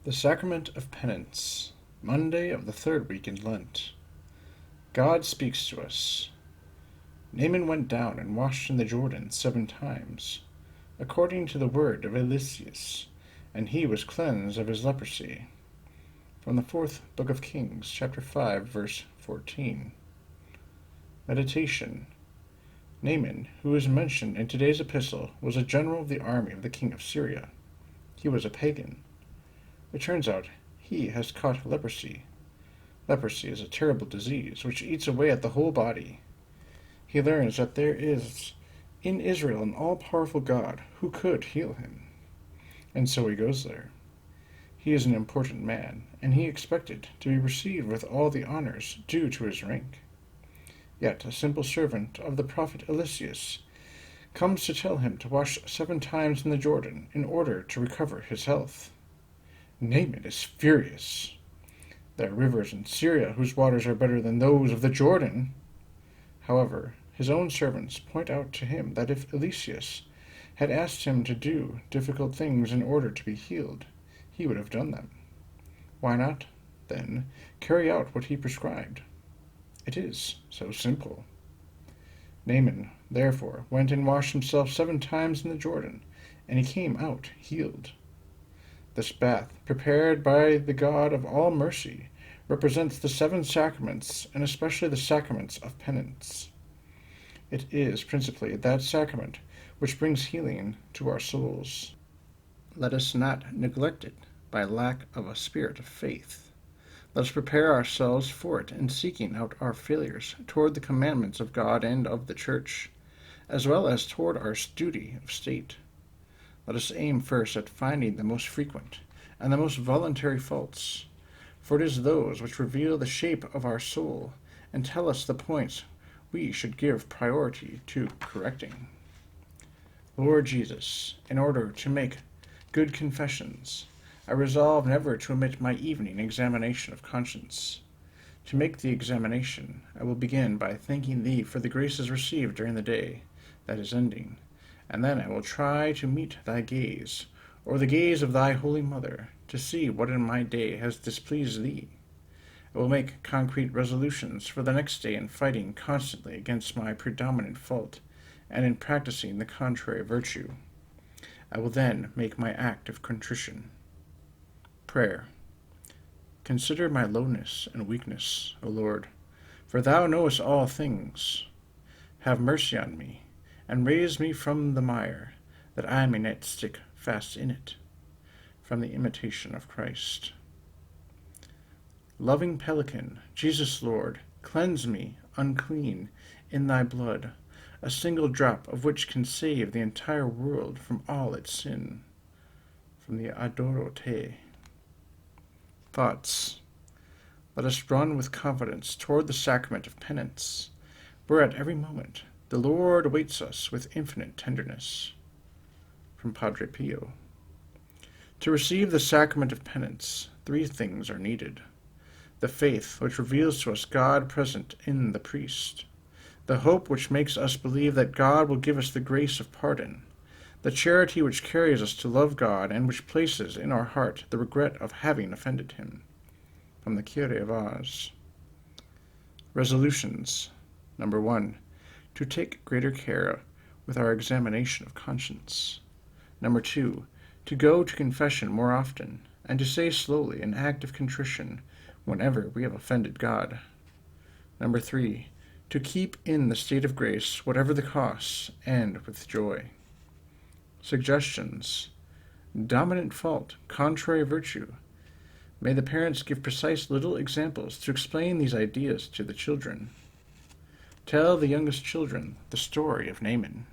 The Sacrament of Penance, Monday of the third week in Lent. God speaks to us. Naaman went down and washed in the Jordan 7 times, according to the word of Eliseus, and he was cleansed of his leprosy. From the 4th book of Kings, chapter 5, verse 14. Meditation. Naaman, who is mentioned in today's epistle, was a general of the army of the king of Syria. He was a pagan. It turns out he has caught leprosy. Leprosy is a terrible disease which eats away at the whole body. He learns that there is in Israel an all-powerful God who could heal him. And so he goes there. He is an important man, and he expected to be received with all the honors due to his rank. Yet a simple servant of the prophet Eliseus comes to tell him to wash 7 times in the Jordan in order to recover his health. Naaman is furious. There are rivers in Syria whose waters are better than those of the Jordan. However, his own servants point out to him that if Eliseus had asked him to do difficult things in order to be healed, he would have done them. Why not, then, carry out what he prescribed? It is so simple. Naaman, therefore, went and washed himself 7 times in the Jordan, and he came out healed. This bath, prepared by the God of all mercy, represents the 7 sacraments, and especially the sacraments of penance. It is principally that sacrament which brings healing to our souls. Let us not neglect it by lack of a spirit of faith. Let us prepare ourselves for it in seeking out our failures toward the commandments of God and of the Church, as well as toward our duty of state. Let us aim first at finding the most frequent and the most voluntary faults, for it is those which reveal the shape of our soul and tell us the points we should give priority to correcting. Lord Jesus, in order to make good confessions, I resolve never to omit my evening examination of conscience. To make the examination, I will begin by thanking Thee for the graces received during the day that is ending, and then I will try to meet Thy gaze, or the gaze of Thy Holy Mother, to see what in my day has displeased Thee. I will make concrete resolutions for the next day in fighting constantly against my predominant fault, and in practicing the contrary virtue. I will then make my act of contrition. Prayer. Consider my lowness and weakness, O Lord, for Thou knowest all things. Have mercy on me, and raise me from the mire, that I may not stick fast in it. From the Imitation of Christ. Loving Pelican, Jesus Lord, cleanse me, unclean, in Thy blood, a single drop of which can save the entire world from all its sin. From the Adoro Te. Thoughts. Let us run with confidence toward the sacrament of penance, where at every moment the Lord awaits us with infinite tenderness. From Padre Pio. To receive the sacrament of penance, 3 things are needed. The faith which reveals to us God present in the priest. The hope which makes us believe that God will give us the grace of pardon. The charity which carries us to love God and which places in our heart the regret of having offended him. From the Kyrie of Ars. Resolutions. Number 1. To take greater care with our examination of conscience. Number 2. To go to confession more often, and to say slowly an act of contrition whenever we have offended God. Number 3. To keep in the state of grace, whatever the costs, and with joy. Suggestions. Dominant fault, contrary virtue. May the parents give precise little examples to explain these ideas to the children. Tell the youngest children the story of Naaman.